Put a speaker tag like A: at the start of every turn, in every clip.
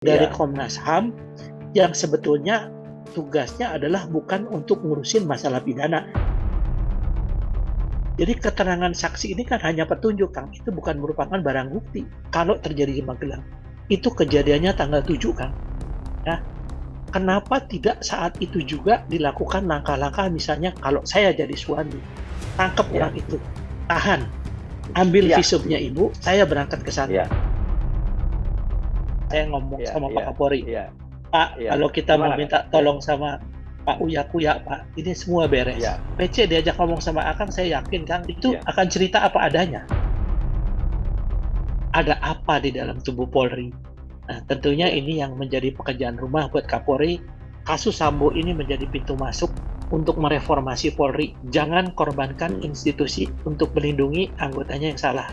A: dari
B: Iya.
A: Komnas HAM yang sebetulnya tugasnya adalah bukan untuk ngurusin masalah pidana. Jadi keterangan saksi ini kan hanya petunjuk, Kang. Itu bukan merupakan barang bukti kalau terjadi di Magelang. Itu kejadiannya tanggal 7, Kang. Ya, kenapa tidak saat itu juga dilakukan langkah-langkah, misalnya kalau saya jadi suami, tangkap
B: Iya.
A: orang itu, tahan, ambil
B: Iya.
A: visumnya ibu, saya berangkat ke sana.
B: Iya.
A: Saya ngomong
B: Iya,
A: sama
B: iya,
A: Pak Kapolri,
B: iya,
A: Pak,
B: iya.
A: kalau kita mau
B: Gimana, Kang?
A: minta
B: Iya,
A: tolong sama Pak Uya-Kuya, Pak, ini semua beres.
B: iya,
A: PC diajak ngomong sama Akang, saya yakin, Kang, itu
B: iya,
A: akan cerita apa adanya. Ada apa di dalam tubuh Polri. Nah, tentunya
B: iya.
A: ini yang menjadi pekerjaan rumah buat Kapolri. Kasus Sambo ini menjadi pintu masuk untuk mereformasi Polri. Jangan korbankan institusi untuk melindungi anggotanya yang salah.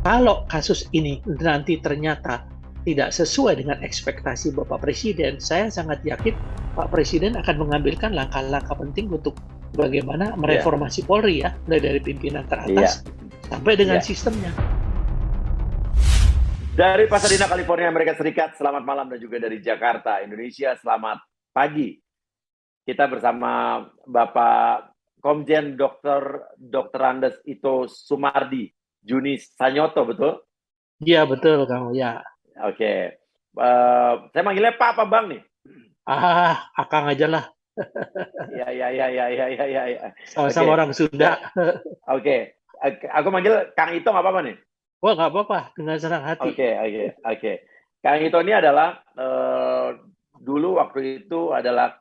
A: Kalau kasus ini nanti ternyata tidak sesuai dengan ekspektasi Bapak Presiden, saya sangat yakin Pak Presiden akan mengambilkan langkah-langkah penting untuk bagaimana
B: Iya,
A: mereformasi Polri ya, mulai dari pimpinan
B: iya,
A: teratas sampai dengan
B: iya.
A: sistemnya.
B: Dari Pasadena, California, Amerika Serikat, selamat malam, dan juga dari Jakarta, Indonesia, selamat pagi. Kita bersama Bapak Komjen Dr. Andes Ito Sumardi Junis Sanyoto, betul?
A: Iya betul Kang, ya.
B: Oke. Saya manggilnya Pak apa Bang nih?
A: Akang aja lah,
B: Iya, iya, iya, iya, iya, iya, iya, iya. Oke.
A: sama-sama orang Sunda.
B: Oke. Aku manggil Kang Ito nggak apa-apa nih?
A: Wah nggak apa-apa, dengan senang hati.
B: Oke, oke, oke. Kang Ito ini adalah dulu waktu itu adalah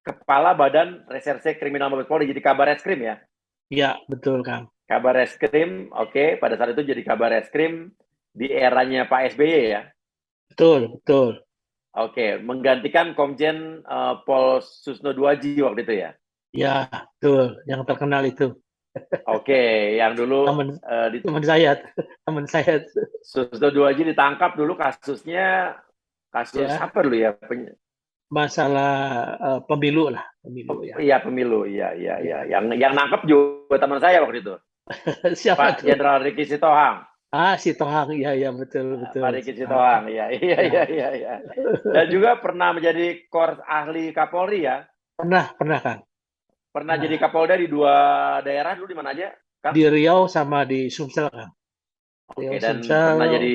B: Kepala Badan Reserse Kriminal Mabes Polri, jadi Kabar Eskrim ya?
A: Iya betul Kang.
B: Kabar Eskrim, oke. Pada saat itu jadi Kabar Eskrim di eranya Pak SBY ya?
A: Betul, betul.
B: Oke, menggantikan Komjen Pol Susno Duaji waktu itu ya?
A: Ya, betul. Yang terkenal itu.
B: Oke, yang dulu
A: Teman teman saya, teman saya.
B: Susno Duaji ditangkap dulu kasusnya, kasus
A: Ya,
B: apa dulu ya?
A: masalah pemilu lah, pemilu ya.
B: Iya, pemilu, iya, iya, iya.
A: Ya.
B: Yang nangkep juga teman saya waktu itu,
A: Siapa
B: Pak
A: tuh?
B: Jenderal Ricky Sitohang.
A: Si Tohang, iya iya betul
B: Pak
A: betul.
B: Ricky Sitohang, iya, iya,
A: Ya.
B: iya, iya, iya. Dan juga pernah menjadi Kors ahli Kapolri ya.
A: Pernah Kang.
B: Pernah
A: Pernah.
B: jadi Kapolda di 2 daerah dulu, di mana aja, Kang?
A: Di Riau sama di Sumsel Kang.
B: Oke,
A: Riau
B: dan pernah
A: Sumsel.
B: jadi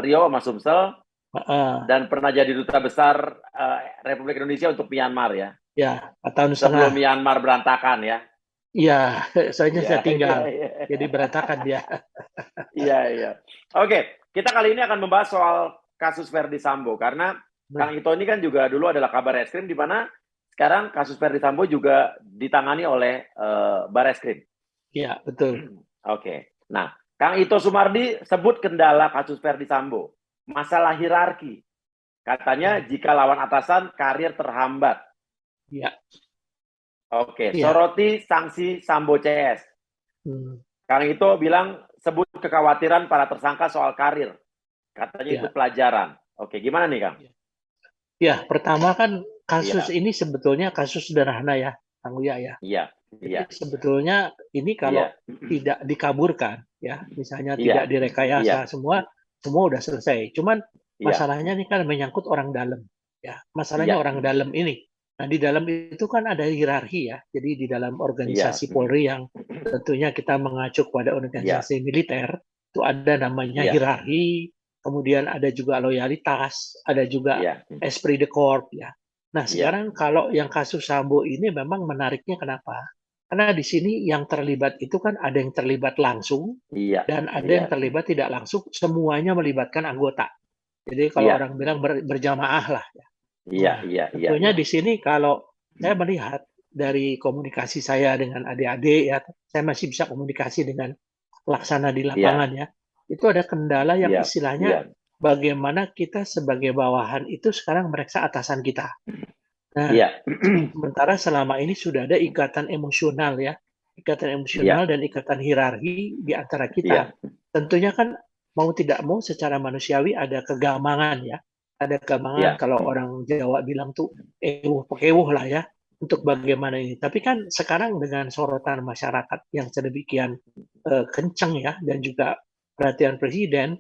B: Riau sama Sumsel,
A: Uh,
B: dan pernah jadi Duta Besar Republik Indonesia untuk Myanmar ya.
A: ya, 4 tahun setengah.
B: Sebelum Myanmar berantakan ya.
A: Iya, soalnya
B: Iya,
A: saya
B: iya,
A: tinggal.
B: iya.
A: Jadi berantakan dia.
B: Iya, iya. Oke, kita kali ini akan membahas soal kasus Verdi Sambo, karena Kang
A: Nah,
B: Ito ini kan juga dulu adalah Kabar Eskrim, di mana sekarang kasus Verdi Sambo juga ditangani oleh Bareskrim.
A: iya betul.
B: Oke. Nah, Kang Ito Sumardi sebut kendala kasus Verdi Sambo, masalah hierarki. Katanya jika lawan atasan, karir terhambat.
A: Iya,
B: Oke,
A: iya.
B: soroti sanksi Sambo CS.
A: Hmm,
B: Kang Ito bilang sebut kekhawatiran para tersangka soal karir. Katanya itu
A: iya.
B: pelajaran. Oke, gimana nih, Kang?
A: Ya, pertama kan kasus
B: Iya,
A: ini sebetulnya kasus sederhana ya, Kang Uya ya.
B: iya, iya,
A: Jadi sebetulnya ini kalau
B: iya,
A: tidak dikaburkan, ya, misalnya tidak
B: iya, iya,
A: direkayasa, semua udah selesai. Cuman
B: iya,
A: masalahnya ini kan menyangkut orang dalam, ya. Masalahnya
B: iya,
A: orang dalam ini. Nah, di dalam itu kan ada hierarki ya. Jadi di dalam
B: iya,
A: organisasi Polri yang tentunya kita mengacu pada
B: iya,
A: organisasi militer, itu ada namanya
B: iya,
A: hierarki, kemudian ada juga loyalitas, ada juga
B: iya,
A: esprit de corps ya. Nah,
B: iya,
A: sekarang kalau yang kasus Sambo ini memang menariknya kenapa? Karena di sini yang terlibat itu kan ada yang terlibat langsung
B: iya,
A: dan ada
B: iya,
A: yang terlibat tidak langsung, semuanya melibatkan anggota. Jadi kalau
B: iya,
A: orang bilang berjamaah lah ya.
B: iya,
A: Nah,
B: iya, iya,
A: tentunya
B: iya,
A: di sini kalau saya melihat dari komunikasi saya dengan adik-adik ya, saya masih bisa komunikasi dengan laksana di
B: iya,
A: lapangan ya. Itu ada kendala yang
B: iya, iya,
A: istilahnya bagaimana kita sebagai bawahan itu sekarang mereksa atasan kita. Nah,
B: iya,
A: sementara selama ini sudah ada ikatan emosional ya, ikatan emosional
B: iya,
A: dan ikatan hierarki di antara kita.
B: iya,
A: Tentunya kan mau tidak mau secara manusiawi ada kegamangan ya. Ada kegamangan
B: iya,
A: kalau orang Jawa bilang tuh ewuh pekewuh lah ya untuk bagaimana ini. Tapi kan sekarang dengan sorotan masyarakat yang sedemikian kencang ya dan juga perhatian Presiden,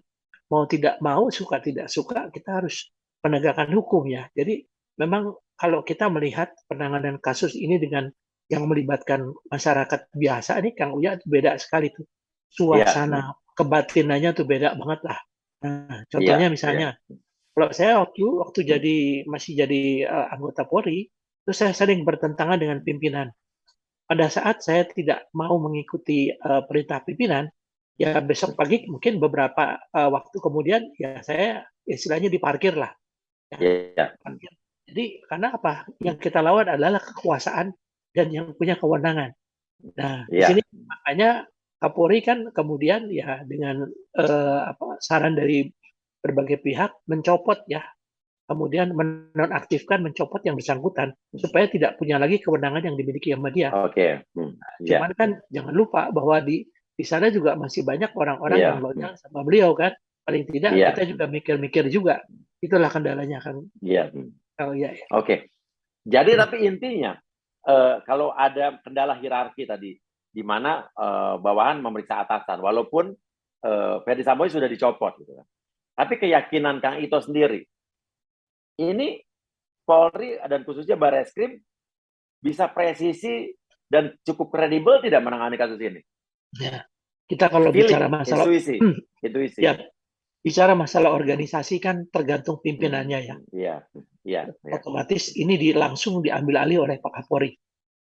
A: mau tidak mau, suka tidak suka, kita harus penegakan hukum ya. Jadi memang kalau kita melihat penanganan kasus ini dengan yang melibatkan masyarakat biasa, ini Kang Uya itu beda sekali tuh.
B: Iya,
A: Suasana kebatinannya tuh beda banget lah. Nah,
B: iya,
A: contohnya
B: iya,
A: misalnya, kalau saya waktu masih jadi anggota Polri, itu saya sering bertentangan dengan pimpinan. Pada saat saya tidak mau mengikuti perintah pimpinan, ya besok pagi mungkin beberapa waktu kemudian ya saya istilahnya diparkir lah. Ya,
B: iya,
A: parkir. Jadi karena apa? Yang kita lawan adalah kekuasaan dan yang punya kewenangan. Nah, di sini
B: iya.
A: makanya Kapolri kan kemudian ya dengan saran dari berbagai pihak mencopot ya, kemudian menonaktifkan, mencopot yang bersangkutan supaya tidak punya lagi kewenangan yang dimiliki sama dia.
B: Oke, iya,
A: Cuman kan jangan lupa bahwa di sana juga masih banyak orang-orang yang
B: iya,
A: loyal sama beliau kan. Paling tidak
B: iya,
A: kita juga mikir-mikir juga. Itulah kendalanya kan.
B: iya.
A: Oh iya ya.
B: Oke. Jadi tapi intinya kalau ada kendala hierarki tadi, di mana bawahan memeriksa atasan, walaupun Ferdi Sambo sudah dicopot, gitu kan. Tapi keyakinan Kang Ito sendiri, ini Polri dan khususnya Barreskrim bisa presisi dan cukup kredibel tidak menangani kasus ini?
A: Ya. Kita kalau bicara
B: Feeling,
A: masalah
B: intuisi.
A: ya bicara masalah organisasi kan tergantung pimpinannya ya.
B: Iya, iya, iya.
A: Otomatis ini langsung diambil alih oleh Pak Kapolri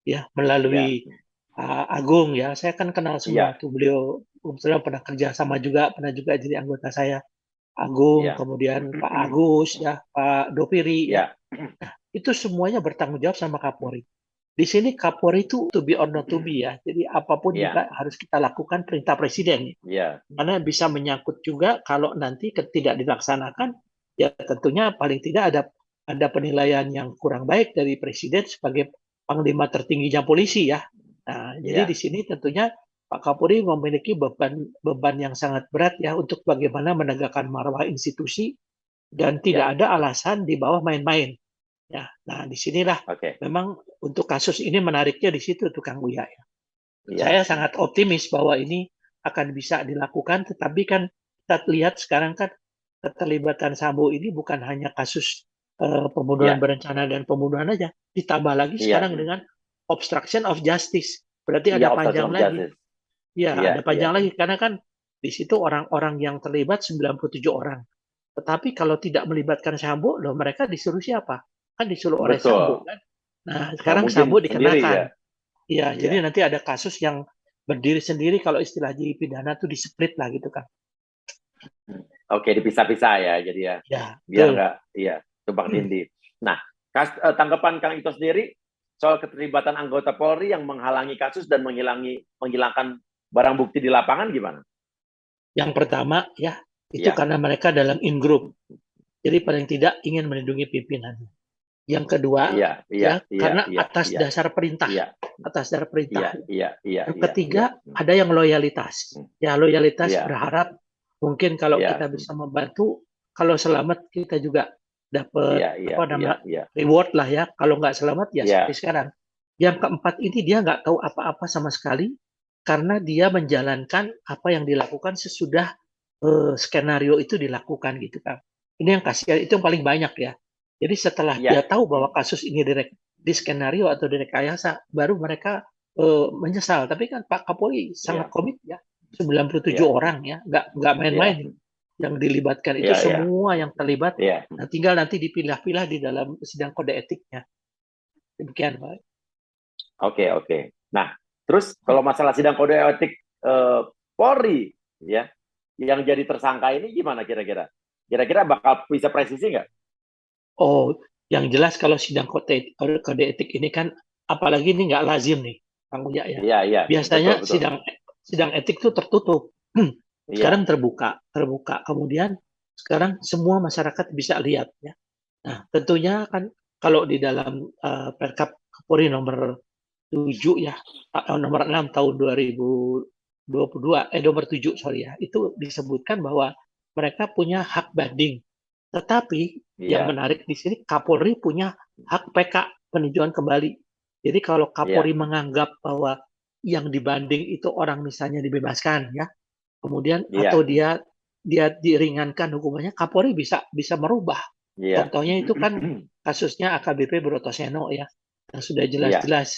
A: ya melalui
B: Iya,
A: Agung ya. Saya kan kenal semua
B: iya,
A: tuh beliau kebetulan pernah kerja sama juga, pernah juga jadi anggota saya. Agung,
B: iya,
A: kemudian Pak Agus ya, Pak Dopiri ya.
B: iya,
A: Itu semuanya bertanggung jawab sama Kapolri. Di sini Kapolri itu to be or not to be ya. Jadi apapun
B: iya,
A: juga harus kita lakukan perintah presiden.
B: iya,
A: Karena bisa menyangkut juga kalau nanti tidak dilaksanakan, ya tentunya paling tidak ada penilaian yang kurang baik dari presiden sebagai panglima tertingginya polisi ya. Nah, jadi di
B: iya,
A: sini tentunya Pak Kapolri memiliki beban yang sangat berat ya untuk bagaimana menegakkan marwah institusi dan
B: iya.
A: tidak ada alasan di bawah main-main. Ya, nah disinilah
B: Oke,
A: memang untuk kasus ini menariknya di situ Tukang Buya ya.
B: iya,
A: Saya sangat optimis bahwa ini akan bisa dilakukan, tetapi kan kita lihat sekarang kan keterlibatan Sambo ini bukan hanya kasus pembunuhan
B: iya,
A: berencana dan pembunuhan aja, ditambah lagi
B: iya,
A: sekarang dengan obstruction of justice. Berarti
B: iya,
A: ada
B: obstruction
A: panjang
B: of
A: lagi.
B: justice.
A: Ya,
B: Iya,
A: ada
B: iya,
A: panjang lagi karena kan di situ orang-orang yang terlibat 97 orang. Tetapi kalau tidak melibatkan Sambo, loh mereka disuruh siapa? Kan disuruh oleh Sambo
B: betul.
A: kan. Nah,
B: Nggak
A: sekarang
B: mungkin
A: Sambo
B: sendiri ya.
A: dikenakan. Iya,
B: Iya.
A: jadi nanti ada kasus yang berdiri sendiri kalau istilah di pidana tuh di-split lah gitu kan.
B: Oke, dipisah-pisah ya, jadi ya,
A: Ya,
B: biar
A: betul.
B: nggak, iya, tumpang tindih. Nah, tanggapan Kang Ito sendiri soal keterlibatan anggota Polri yang menghalangi kasus dan menghilangkan barang bukti di lapangan gimana?
A: Yang pertama ya, itu
B: Iya,
A: karena mereka dalam in-group. Jadi paling tidak ingin melindungi pimpinan. Yang kedua,
B: iya, iya,
A: ya
B: iya,
A: karena
B: iya,
A: atas
B: iya,
A: dasar perintah.
B: iya,
A: Atas dasar
B: iya,
A: perintah.
B: iya, iya,
A: Yang
B: iya, iya,
A: ketiga, ada yang loyalitas. Ya, loyalitas
B: iya,
A: berharap mungkin kalau
B: iya,
A: kita bisa membantu, kalau selamat kita juga
B: iya,
A: dapat
B: iya,
A: apa
B: iya,
A: nama
B: iya,
A: reward lah ya. Kalau nggak selamat ya seperti
B: iya,
A: sekarang. Yang keempat ini dia nggak tahu apa-apa sama sekali karena dia menjalankan apa yang dilakukan sesudah skenario itu dilakukan gitu kan. Ini yang kasihan, itu yang paling banyak ya. Jadi setelah dia
B: iya,
A: tahu bahwa kasus ini di skenario atau direkayasa, baru mereka menyesal. Tapi kan Pak Kapolri sangat
B: iya,
A: komit ya, 97
B: iya,
A: orang ya, nggak
B: iya,
A: main-main yang dilibatkan itu
B: iya, iya,
A: semua yang terlibat.
B: iya.
A: Nah, tinggal nanti dipilah-pilah di dalam sidang kode etiknya. Demikian Pak.
B: Oke, oke. Nah, terus kalau masalah sidang kode etik Polri, ya, yang jadi tersangka ini gimana kira-kira? Kira-kira bakal bisa presisi nggak?
A: Oh, yang jelas kalau sidang kode etik ini kan, apalagi ini nggak lazim nih, Kang Uya ya.
B: Iya, iya, betul,
A: Biasanya
B: betul.
A: sidang etik itu tertutup. Sekarang
B: Iya,
A: terbuka. Kemudian sekarang semua masyarakat bisa lihat ya. Nah, tentunya kan kalau di dalam Perkap Kapolri nomor 7 ya, nomor 6 tahun 2022, nomor 7 sorry ya, itu disebutkan bahwa mereka punya hak banding. Tetapi yang
B: iya,
A: menarik di sini Kapolri punya hak PK, peninjauan kembali. Jadi kalau Kapolri
B: iya,
A: menganggap bahwa yang dibanding itu orang misalnya dibebaskan ya, kemudian
B: Iya.
A: atau dia diringankan hukumannya, Kapolri bisa merubah.
B: Iya.
A: Contohnya itu kan kasusnya AKBP Brotoseno ya, yang sudah
B: Iya.
A: jelas-jelas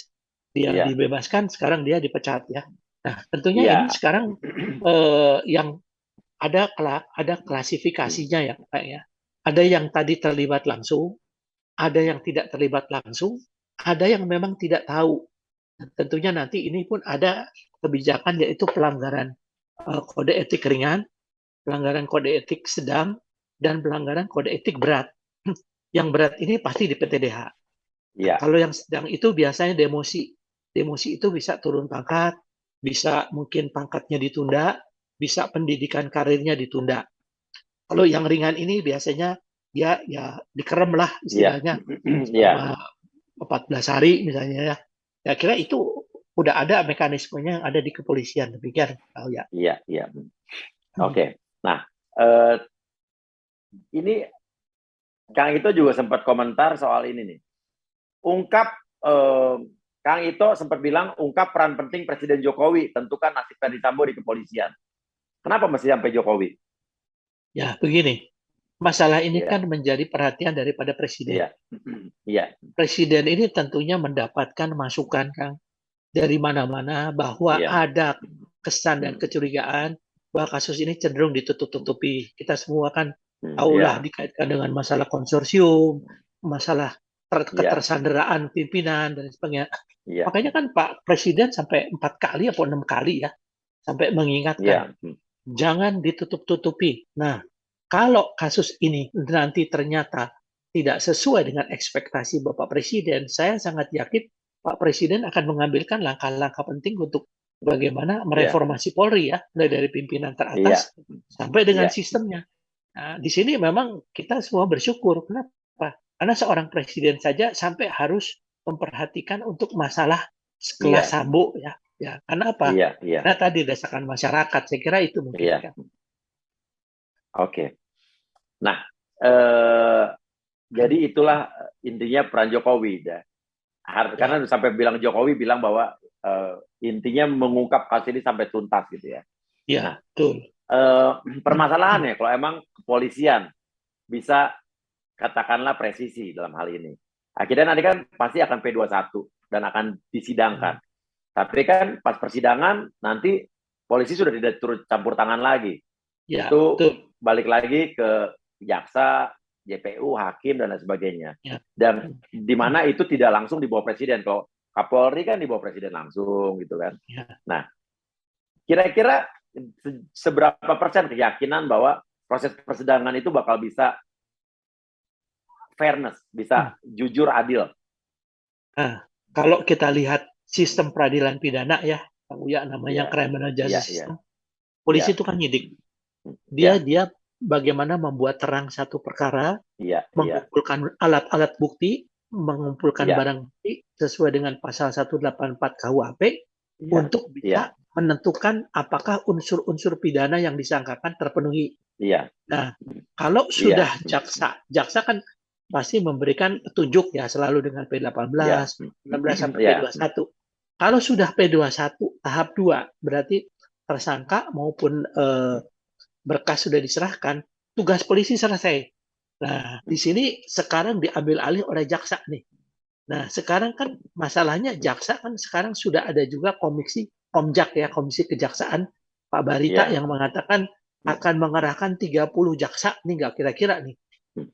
A: dia
B: Iya.
A: dibebaskan, sekarang dia dipecat ya. Nah, tentunya ini
B: Iya.
A: sekarang yang ada klasifikasinya ya, Pak ya. Ada yang tadi terlibat langsung, ada yang tidak terlibat langsung, ada yang memang tidak tahu. Tentunya nanti ini pun ada kebijakan yaitu pelanggaran kode etik ringan, pelanggaran kode etik sedang, dan pelanggaran kode etik berat. Yang berat ini pasti di PTDH. Nah,
B: Iya.
A: kalau yang sedang itu biasanya demosi. Demosi itu bisa turun pangkat, bisa mungkin pangkatnya ditunda, bisa pendidikan karirnya ditunda. Kalau yang ringan ini biasanya ya dikerem lah
B: Iya.
A: istilahnya
B: Iya.
A: selama 14 hari misalnya ya. Ya kira itu udah ada mekanismenya yang ada di kepolisian demikian. Oh ya.
B: Iya. Iya. Oke. Nah, eh, ini Kang Ito juga sempat komentar soal ini nih. Ungkap Kang Ito sempat bilang ungkap peran penting Presiden Jokowi tentukan nasib Ferdi Sambo di kepolisian. Kenapa mesti sampai Jokowi?
A: Ya begini, masalah ini
B: Iya.
A: kan menjadi perhatian daripada presiden.
B: Iya. Iya.
A: Presiden ini tentunya mendapatkan masukan Kang dari mana-mana bahwa
B: Iya.
A: ada kesan dan kecurigaan bahwa kasus ini cenderung ditutup-tutupi. Kita semua kan tahulah
B: Iya.
A: dikaitkan dengan masalah konsorsium, masalah
B: Iya.
A: ketersandaraan pimpinan dan sebagainya.
B: Iya.
A: Makanya kan Pak Presiden sampai 4 kali atau 6 kali ya sampai mengingatkan
B: Iya.
A: jangan ditutup-tutupi. Nah, kalau kasus ini nanti ternyata tidak sesuai dengan ekspektasi Bapak Presiden, saya sangat yakin Pak Presiden akan mengambilkan langkah-langkah penting untuk bagaimana
B: Iya.
A: mereformasi Polri ya, mulai dari pimpinan
B: Iya.
A: teratas sampai dengan
B: Iya.
A: sistemnya. Nah, di sini memang kita semua bersyukur. Kenapa? Karena seorang presiden saja sampai harus memperhatikan untuk masalah sekelas
B: Iya.
A: Sambo ya. Ya, karena apa?
B: Iya. Iya.
A: Karena tadi desakan masyarakat, saya kira itu mungkin.
B: Iya.
A: Kan.
B: Oke. Nah, jadi itulah intinya peran Jokowi. Ya. Karena sampai bilang Jokowi bilang bahwa intinya mengungkap kasus ini sampai tuntas gitu ya.
A: Ya,
B: nah,
A: betul.
B: Permasalahannya kalau emang kepolisian bisa katakanlah presisi dalam hal ini, akhirnya nanti kan pasti akan P21 dan akan disidangkan. Tapi kan pas persidangan nanti polisi sudah tidak turut campur tangan lagi.
A: Ya,
B: itu
A: betul.
B: Balik lagi ke jaksa, JPU, hakim dan lain sebagainya.
A: Ya.
B: Dan di mana itu tidak langsung di bawah presiden. Kalau Kapolri kan di bawah presiden langsung gitu kan.
A: Ya.
B: Nah, kira-kira seberapa persen keyakinan bahwa proses persidangan itu bakal bisa fairness, bisa jujur, adil?
A: Nah, kalau kita lihat sistem peradilan pidana ya, Pak Uya namanya criminal justice system. Polisi itu kan nyidik. Dia bagaimana membuat terang satu perkara, mengumpulkan alat-alat bukti, mengumpulkan barang bukti sesuai dengan pasal 184 KUHP untuk bisa menentukan apakah unsur-unsur pidana yang disangkakan terpenuhi. Nah, kalau sudah jaksa kan pasti memberikan petunjuk ya selalu dengan P18, 19 sampai P21. Kalau sudah P21 tahap 2 berarti tersangka maupun berkas sudah diserahkan, tugas polisi selesai. Nah, di sini sekarang diambil alih oleh jaksa nih. Nah, sekarang kan masalahnya jaksa kan sekarang sudah ada juga Komjak ya, Komisi Kejaksaan Pak Barita yang mengatakan akan mengerahkan 30 jaksa nih nggak kira-kira nih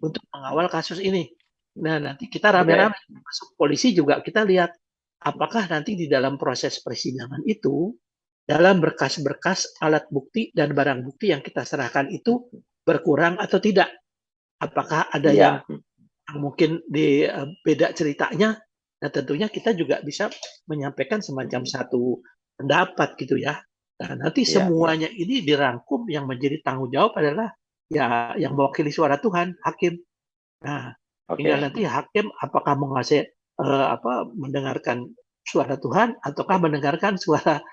A: untuk mengawal kasus ini. Nah, nanti kita rame-rame masuk polisi juga kita lihat apakah nanti di dalam proses persidangan itu dalam berkas-berkas alat bukti dan barang bukti yang kita serahkan itu berkurang atau tidak. Apakah ada yang mungkin beda ceritanya? Nah, tentunya kita juga bisa menyampaikan semacam satu pendapat gitu ya. Nah, nanti semuanya ini dirangkum yang menjadi tanggung jawab adalah ya yang mewakili suara Tuhan, hakim. Nah, tinggal nanti hakim apakah menguasai mendengarkan suara Tuhan ataukah mendengarkan suara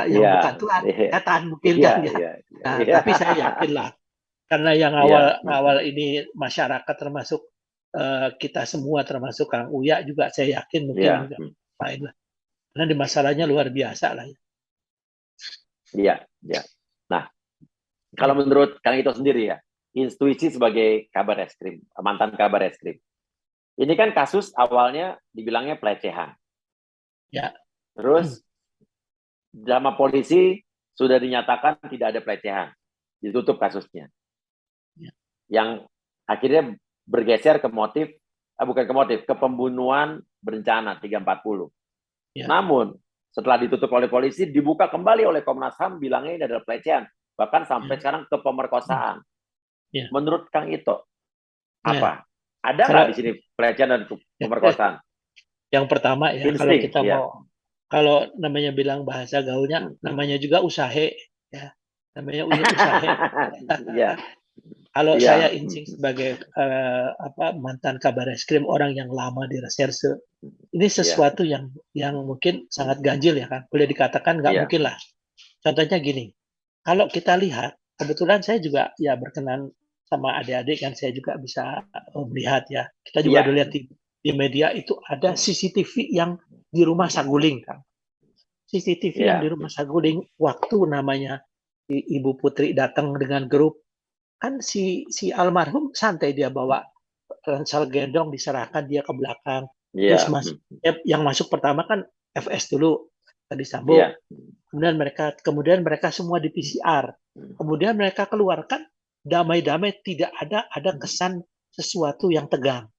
A: yang bukan Tuhan, setan mungkin kan ya. Nah, tapi saya yakin lah karena yang awal ini masyarakat termasuk kita semua termasuk Kang Uya juga saya yakin mungkin lain lah. Karena di masalahnya luar biasa lah ya.
B: Iya, iya. Nah, Kalau menurut Kang Ito sendiri ya, intuisi sebagai kabar eskrim, mantan kabar eskrim. Ini kan kasus awalnya dibilangnya pelecehan.
A: Ya.
B: Terus sama polisi sudah dinyatakan tidak ada pelecehan. Ditutup kasusnya.
A: Ya.
B: Yang akhirnya bergeser ke motif, bukan ke motif, ke pembunuhan berencana 340.
A: Ya.
B: Namun setelah ditutup oleh polisi, dibuka kembali oleh Komnas HAM, bilangnya ini adalah pelecehan. Bahkan sampai sekarang ke pemerkosaan.
A: Ya.
B: Menurut Kang Ito,
A: Ya.
B: apa? Ada nggak di sini pelecehan dan pemerkosaan?
A: Yang pertama ya, kalau
B: Insting,
A: kita mau, kalau namanya bilang bahasa gaulnya, namanya juga usahe, ya. Namanya usahe.
B: Iya.
A: Kalau
B: Iya.
A: saya insting sebagai mantan kabar eskrim, orang yang lama di reserse, ini sesuatu yang mungkin sangat ganjil ya kan, boleh dikatakan nggak mungkin lah. Contohnya gini, kalau kita lihat, kebetulan saya juga ya berkenan sama adik-adik kan, saya juga bisa melihat ya. Kita juga udah lihat di media itu ada CCTV yang di rumah Saguling kan. CCTV yang di rumah Saguling, waktu namanya Ibu Putri datang dengan grup, kan si almarhum santai, dia bawa ransel gendong, diserahkan dia ke belakang. Terus yang masuk pertama kan FS dulu, tadi Sambo. Kemudian mereka semua di PCR. Kemudian mereka keluarkan damai-damai, tidak ada kesan sesuatu yang tegang.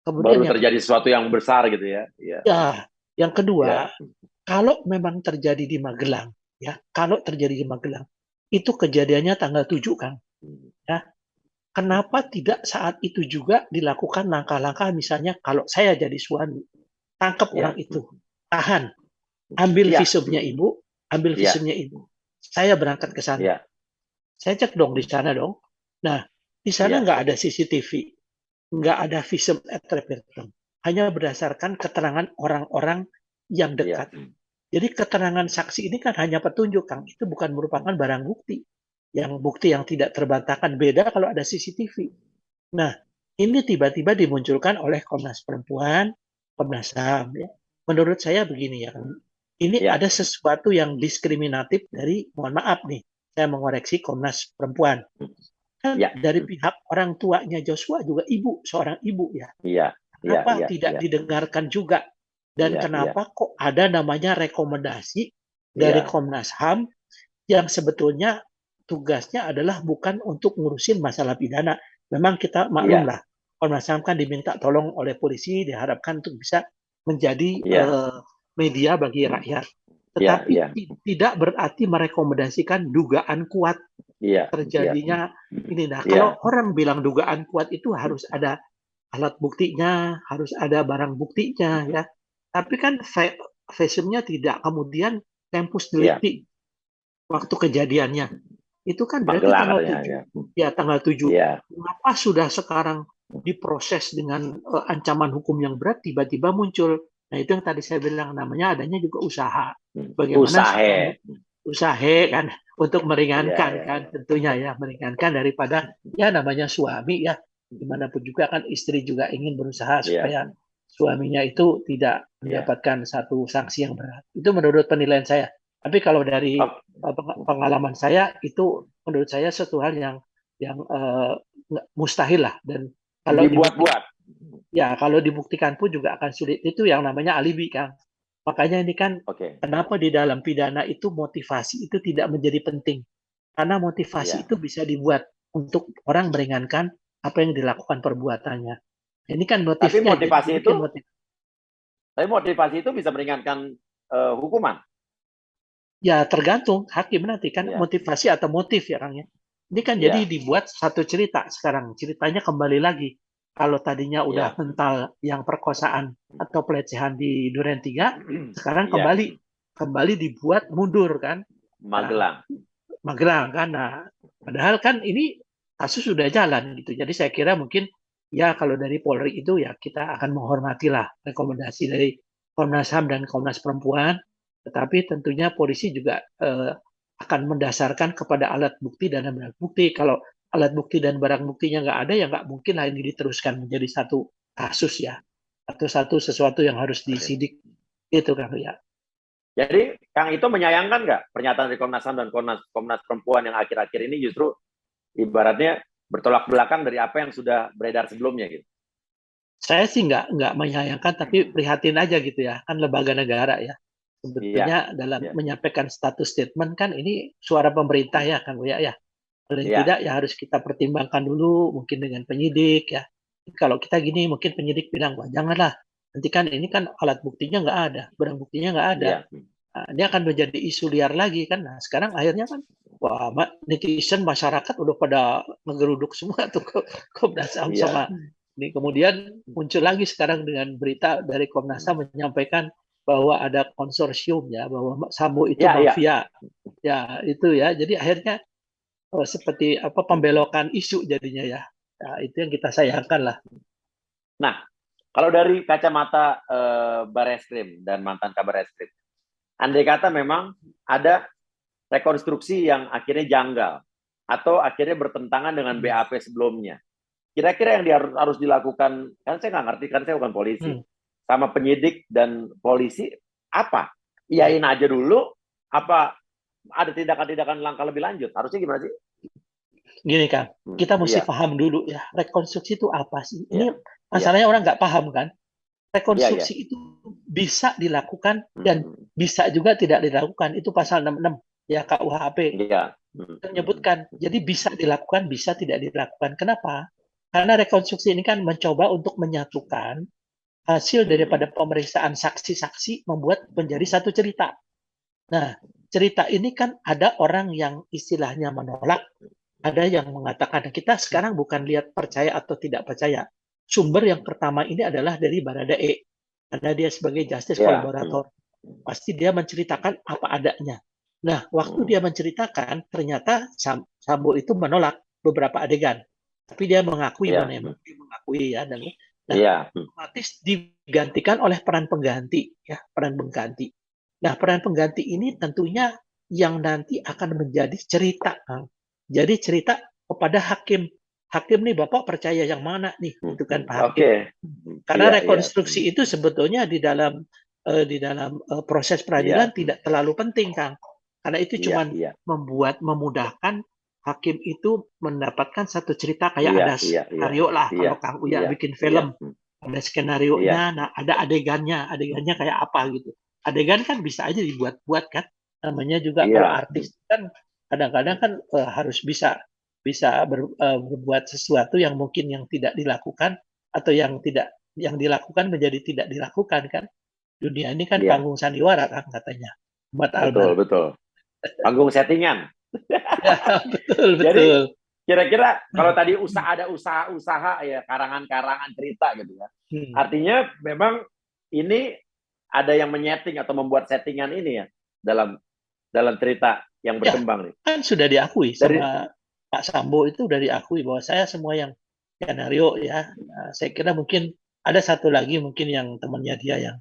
A: Kemudian
B: baru terjadi sesuatu yang besar gitu ya.
A: Ya, yang kedua, kalau memang terjadi di Magelang, ya, kalau terjadi di Magelang, itu kejadiannya tanggal 7 kan. Ya. Kenapa tidak saat itu juga dilakukan langkah-langkah, misalnya kalau saya jadi suami, tangkap orang itu, tahan, ambil visumnya ibu, saya berangkat ke sana. Saya cek dong di sana dong. Nah, di sana nggak ada CCTV, nggak ada visum et repertum, hanya berdasarkan keterangan orang-orang yang dekat. Jadi keterangan saksi ini kan hanya petunjuk, Kang. Itu bukan merupakan barang bukti. Yang bukti yang tidak terbantahkan, beda kalau ada CCTV. Nah, ini tiba-tiba dimunculkan oleh Komnas Perempuan, Komnas HAM. Ya. Menurut saya begini ya, ini ada sesuatu yang diskriminatif dari, mohon maaf nih, saya mengoreksi Komnas Perempuan. Kan dari pihak orang tuanya Joshua juga ibu, seorang ibu ya. Kenapa tidak didengarkan juga? Dan kenapa kok ada namanya rekomendasi dari Komnas HAM yang sebetulnya tugasnya adalah bukan untuk ngurusin masalah pidana. Memang kita maklum lah, Komnas HAM kan diminta tolong oleh polisi, diharapkan untuk bisa menjadi media bagi rakyat. Tetapi tidak berarti merekomendasikan dugaan kuat terjadinya ini. Nah, kalau orang bilang dugaan kuat itu harus ada alat buktinya, harus ada barang buktinya ya. Tapi kan visumnya tidak, kemudian tempus delicti waktu kejadiannya. Itu kan berarti tanggal 7. Ya, tanggal 7. Kenapa sudah sekarang diproses dengan ancaman hukum yang berat, tiba-tiba muncul. Nah, itu yang tadi saya bilang, namanya adanya juga usaha. Bagaimana usaha kan untuk meringankan kan, tentunya ya, meringankan daripada ya namanya suami ya, dimanapun juga kan istri juga ingin berusaha supaya suaminya itu tidak mendapatkan satu sanksi yang berat. Itu menurut penilaian saya. Tapi kalau dari pengalaman saya, itu menurut saya suatu hal yang mustahil lah. Dan kalau
B: dibuat-buat,
A: kalau dibuktikan pun juga akan sulit. Itu yang namanya alibi kan. Makanya ini kan kenapa di dalam pidana itu motivasi itu tidak menjadi penting. Karena motivasi itu bisa dibuat untuk orang meringankan apa yang dilakukan perbuatannya. Ini kan motifnya.
B: Tapi motivasi itu bisa meringankan hukuman.
A: Ya tergantung hakim nanti kan motivasi atau motif ya Kang ya. Ini kan jadi dibuat satu cerita sekarang. Ceritanya kembali lagi. Kalau tadinya udah mental yang perkosaan atau pelecehan di Duren 3, sekarang kembali dibuat mundur kan. Magelang kan. Nah, padahal kan ini kasus sudah jalan gitu. Jadi saya kira mungkin ya kalau dari Polri itu ya kita akan menghormatilah rekomendasi dari Komnas HAM dan Komnas Perempuan. Tetapi tentunya polisi juga akan mendasarkan kepada alat bukti dan barang bukti. Kalau alat bukti dan barang buktinya nggak ada, ya nggak mungkin lah ini diteruskan menjadi satu kasus ya. Atau sesuatu yang harus disidik. Itu kan ya.
B: Jadi Kang itu menyayangkan nggak pernyataan dari Komnas HAM dan Komnas Perempuan yang akhir-akhir ini justru ibaratnya bertolak belakang dari apa yang sudah beredar sebelumnya gitu?
A: Saya sih nggak menyayangkan, tapi prihatin aja gitu ya, kan lembaga negara ya.
B: Iya,
A: Sebetulnya dalam
B: iya,
A: menyampaikan status statement kan ini suara pemerintah ya kan ya ya. Paling
B: iya,
A: tidak ya harus kita pertimbangkan dulu mungkin dengan penyidik ya. Kalau kita gini mungkin penyidik bilang, wah janganlah. Nanti kan ini kan alat buktinya nggak ada, barang buktinya nggak ada.
B: iya,
A: Nah, dia akan menjadi isu liar lagi kan. Nah sekarang akhirnya kan, wah netizen masyarakat udah pada ngegeruduk semua tuh Komnas HAM
B: iya,
A: sama ini. Kemudian muncul lagi sekarang dengan berita dari Komnas HAM menyampaikan bahwa ada konsorsium ya, bahwa Sambo itu
B: iya, iya.
A: mafia. Ya itu ya. Jadi akhirnya seperti apa pembelokan isu jadinya ya. Nah, itu yang kita sayangkan lah.
B: Nah, kalau dari kacamata Barreskrim dan mantan Kabar Eskrim, andai kata memang ada rekonstruksi yang akhirnya janggal atau akhirnya bertentangan dengan BAP sebelumnya, kira-kira yang harus dilakukan, kan saya nggak ngerti, kan saya bukan polisi, sama penyidik dan polisi apa? Iyain aja dulu, apa ada tindakan-tindakan langkah lebih lanjut? Harusnya gimana sih?
A: Gini Kang, kita mesti
B: Iya,
A: paham dulu ya, rekonstruksi itu apa sih?
B: iya,
A: Ini
B: iya,
A: masalahnya orang nggak paham kan.
B: iya, iya.
A: Rekonstruksi itu bisa dilakukan dan bisa juga tidak dilakukan. Itu pasal 66 ya KUHP
B: Iya.
A: menyebutkan. Jadi bisa dilakukan, bisa tidak dilakukan. Kenapa? Karena rekonstruksi ini kan mencoba untuk menyatukan hasil daripada pemeriksaan saksi-saksi membuat menjadi satu cerita. Nah, cerita ini kan ada orang yang istilahnya menolak, ada yang mengatakan. Kita sekarang bukan lihat percaya atau tidak percaya. Sumber yang pertama ini adalah dari Baradae, karena dia sebagai justice
B: Iya.
A: kolaborator. Pasti dia menceritakan apa adanya. Nah, waktu dia menceritakan, ternyata Sambo itu menolak beberapa adegan. Tapi dia mengakui,
B: Iya.
A: mana yang mengakui ya. Dan, nah,
B: Iya.
A: otomatis digantikan oleh peran pengganti, ya, peran pengganti. Nah, peran pengganti ini tentunya yang nanti akan menjadi cerita, Kang. Jadi cerita kepada hakim. Hakim nih, Bapak percaya yang mana nih? Itu kan Pak Hakim.
B: Oke.
A: Karena
B: Iya, iya.
A: rekonstruksi itu sebetulnya di dalam proses peradilan
B: Iya.
A: tidak terlalu penting, Kang. Karena itu
B: Iya,
A: cuma
B: iya.
A: memudahkan hakim itu mendapatkan satu cerita kayak
B: Iya,
A: ada
B: iya, iya.
A: skenario lah.
B: Iya,
A: Kalau Kang Uya
B: iya,
A: bikin
B: iya.
A: film, ada skenario-nya,
B: Iya.
A: nah ada adegannya kayak apa gitu. Adegan kan bisa aja dibuat-buat kan. Namanya juga kalau
B: Iya.
A: artis kan kadang-kadang kan harus bisa bisa berbuat sesuatu yang mungkin yang tidak dilakukan atau yang dilakukan menjadi tidak dilakukan kan. Dunia ini kan
B: Iya.
A: panggung sandiwara kan katanya. Buat
B: Betul,
A: Albar.
B: betul. Panggung settingan.
A: Ya, betul,
B: Jadi
A: betul.
B: kira-kira kalau tadi ada usaha-usaha ya, karangan-karangan cerita gitu ya. Artinya memang ini ada yang menyeting atau membuat settingan ini ya dalam cerita yang
A: Ya,
B: berkembang nih.
A: kan sudah diakui
B: Dari
A: sama Pak Sambo, itu sudah diakui bahwa saya semua yang skenario ya. Nah, saya kira mungkin ada satu lagi mungkin yang temannya dia yang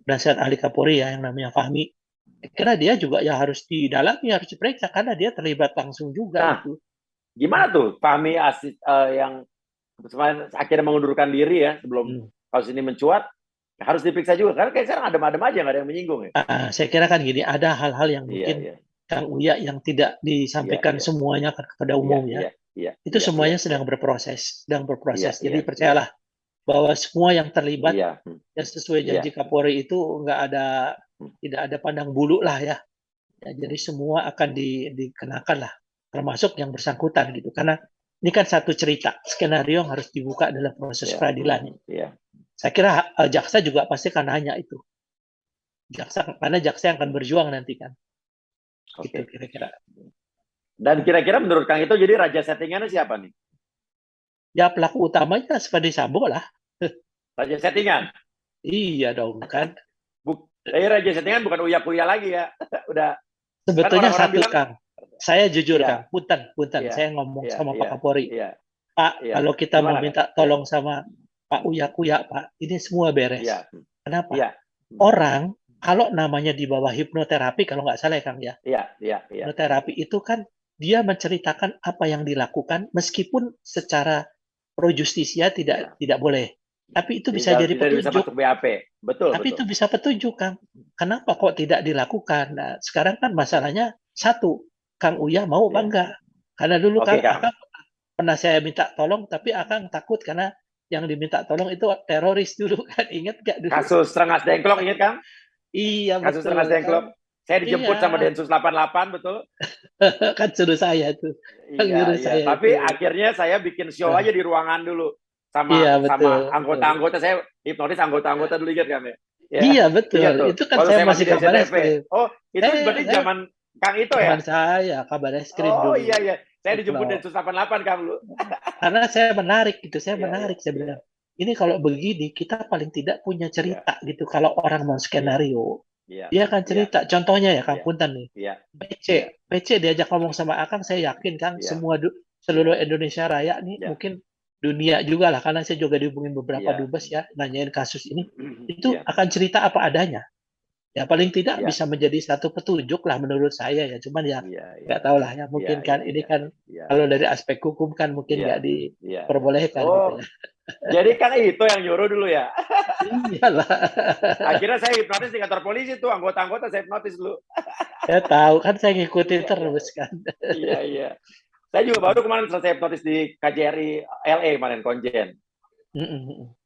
A: penasihat ahli Kapolri ya yang namanya Fahmi. Saya kira dia juga ya harus didalami, harus diperiksa karena dia terlibat langsung juga
B: Nah,
A: itu.
B: gimana tuh Fahmi yang akhirnya mengundurkan diri ya sebelum kasus ini mencuat, harus diperiksa juga karena kayak sekarang adem-adem aja nggak ada yang menyinggung ya.
A: Saya kira kan gini, ada hal-hal yang
B: Iya,
A: mungkin
B: iya,
A: Kang Uya yang tidak
B: iya,
A: disampaikan
B: iya,
A: semuanya kepada
B: iya,
A: umum ya.
B: iya, iya,
A: Itu
B: iya, iya,
A: semuanya
B: iya,
A: sedang berproses, sedang
B: iya,
A: berproses.
B: iya,
A: Jadi
B: iya,
A: percayalah bahwa semua yang terlibat
B: iya,
A: yang sesuai
B: iya,
A: janji Kapolri itu tidak ada pandang bulu lah ya. Ya, jadi semua akan dikenakan lah, termasuk yang bersangkutan gitu. Karena ini kan satu cerita, skenario yang harus dibuka dalam proses
B: iya,
A: peradilan.
B: iya.
A: Saya kira jaksa juga pasti akan nanya itu. Karena jaksa yang akan berjuang nanti kan. Gitu
B: Oke.
A: kira-kira.
B: Dan kira-kira menurut Kang itu jadi raja settingannya siapa nih?
A: Ya pelaku utamanya Ferdy Sambo lah.
B: Raja settingan.
A: Iya dong kan.
B: Raja settingan bukan uya-kuya lagi ya. Udah.
A: Sebetulnya
B: Kan orang-orang
A: satu
B: bilang,
A: Kang. Saya jujur
B: iya,
A: Kang, punten.
B: iya,
A: Saya ngomong
B: iya,
A: sama
B: iya,
A: Pak Kapolri.
B: iya,
A: Pak,
B: iya.
A: kalau kita mau
B: Gimana, Kang?
A: minta tolong sama Pak Uya-Kuya, Pak, ini semua beres.
B: Iya,
A: Kenapa?
B: iya,
A: Orang kalau namanya di bawah hipnoterapi, kalau nggak salah ya Kang ya,
B: iya, iya, iya.
A: hipnoterapi itu kan dia menceritakan apa yang dilakukan meskipun secara pro justisia tidak boleh. Tapi itu bisa
B: Tinggal
A: jadi
B: tidak bisa
A: petunjuk.
B: masuk BAP. Betul,
A: Tapi
B: betul.
A: itu bisa petunjuk, Kang. Kenapa kok tidak dilakukan? Nah, sekarang kan masalahnya satu, Kang Uya mau apa
B: Ya.
A: enggak? Karena dulu
B: Oke,
A: Kang
B: Kang.
A: Akang pernah saya minta tolong, tapi Akang takut karena yang diminta tolong itu teroris dulu kan. Ingat nggak dulu?
B: Kasus Rengas Dengklok, ingat, Kang?
A: Iya
B: Kasus
A: betul
B: Rengas
A: kan.
B: Dengklok. Saya
A: Iya,
B: dijemput sama Densus 88, betul?
A: kan suruh saya tuh. Yang
B: Iya,
A: nyuruh
B: iya.
A: saya
B: Tapi
A: itu.
B: akhirnya saya bikin show
A: Eh,
B: aja di ruangan dulu
A: iya
B: sama
A: betul,
B: sama
A: betul.
B: anggota-anggota. Saya hipnotis anggota-anggota dulu, ingat kan ya? Ya,
A: Iya betul.
B: ingat tuh.
A: Itu kan
B: Waktu
A: saya
B: saya masih
A: masih
B: di
A: kabar
B: SCTV.
A: eskrim.
B: Oh, itu berarti
A: Saya
B: zaman Kang itu ya?
A: teman saya kabar eskrim
B: Oh,
A: dulu.
B: iya, iya. Saya dijemput
A: Hipno.
B: Densus 88, Kang, dulu.
A: Karena saya menarik gitu, saya
B: Iya, iya,
A: menarik. Saya
B: iya,
A: bilang, ini kalau begini kita paling tidak punya
B: iya,
A: cerita gitu. Kalau orang mau
B: iya,
A: skenario,
B: iya,
A: dia akan
B: iya,
A: cerita. Contohnya ya Kang
B: iya,
A: Punten nih,
B: iya,
A: PC,
B: iya,
A: PC diajak ngomong sama Akang, saya yakin Kang
B: iya,
A: semua
B: iya,
A: seluruh Indonesia Raya nih,
B: iya,
A: mungkin dunia juga lah, karena saya juga dihubungin beberapa
B: iya,
A: dubes ya, nanyain kasus ini, itu
B: iya,
A: akan cerita apa adanya. Ya paling tidak
B: iya,
A: bisa menjadi satu petunjuk lah menurut saya ya. Cuman ya
B: iya, iya,
A: nggak tahu lah ya.
B: iya,
A: Mungkin
B: iya,
A: kan ini
B: iya,
A: kan
B: iya,
A: kalau dari
B: iya,
A: aspek hukum kan mungkin
B: iya,
A: nggak
B: iya, iya.
A: diperbolehkan gitu
B: Oh,
A: ya.
B: jadi kan itu yang nyuruh dulu ya.
A: Iyalah.
B: Akhirnya saya hipnotis di kantor polisi tuh, anggota-anggota saya hipnotis dulu.
A: Saya tahu kan saya ngikutin
B: Iya, iya,
A: terus kan.
B: iya, iya. Saya juga baru kemarin selesai hipnotis di KJRI LA kemarin, Konjen.
A: Ya.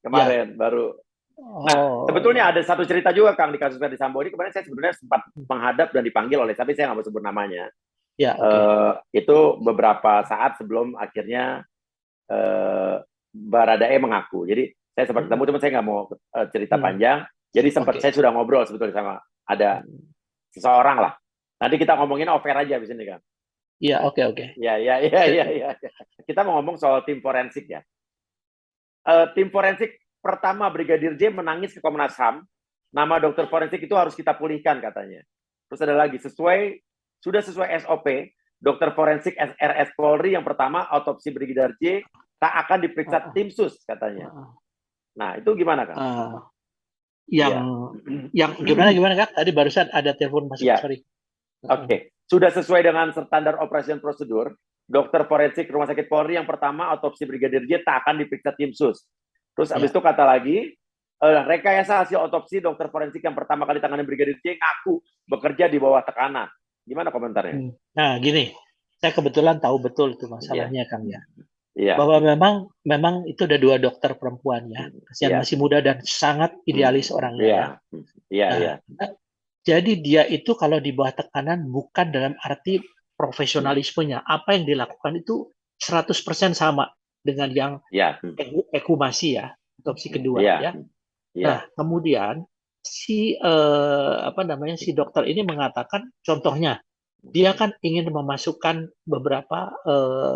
B: Kemarin baru. Nah, sebetulnya
A: Oh.
B: ada satu cerita juga, Kang, di kasus Ferdi Sambo ini. Kemarin saya sebenarnya sempat menghadap dan dipanggil oleh, tapi saya nggak mau sebut namanya.
A: Ya, oke.
B: Itu beberapa saat sebelum akhirnya Baradae mengaku. Jadi saya sempat ketemu, cuma saya nggak mau cerita panjang. Jadi sempat
A: Oke.
B: saya sudah ngobrol sebetulnya sama ada seseorang lah. Nanti kita ngomongin off air aja di sini, kan.
A: Iya, oke, oke.
B: Ya, ya, ya, ya, ya. Kita mau ngomong soal tim forensik ya. Tim forensik pertama Brigadir J menangis ke Komnas HAM. Nama dokter forensik itu harus kita pulihkan katanya. Terus ada lagi, sudah sesuai SOP, dokter forensik RS Polri yang pertama autopsi Brigadir J tak akan diperiksa tim sus katanya. Nah, itu gimana, Kang?
A: Yang
B: Ya.
A: gimana Kak? Tadi barusan ada telepon masuk,
B: Ya.
A: sorry.
B: Oke. Sudah sesuai dengan standar operasi dan prosedur, dokter forensik Rumah Sakit Polri yang pertama autopsi Brigadir J tak akan diperiksa tim sus. Terus habis itu kata lagi, rekayasa hasil otopsi dokter forensik yang pertama kali tangani Brigadir J ngaku bekerja di bawah tekanan. Gimana komentarnya?
A: Nah, gini, saya kebetulan tahu betul itu masalahnya, Kang ya. Bahwa memang itu ada dua dokter perempuan ya, yang masih muda dan sangat idealis orangnya ya. Nah, jadi dia itu kalau di bawah tekanan bukan dalam arti profesionalismenya. Apa yang dilakukan itu 100% sama dengan yang ekshumasi ya, otopsi kedua ya. Nah, kemudian si dokter ini mengatakan, contohnya dia kan ingin memasukkan beberapa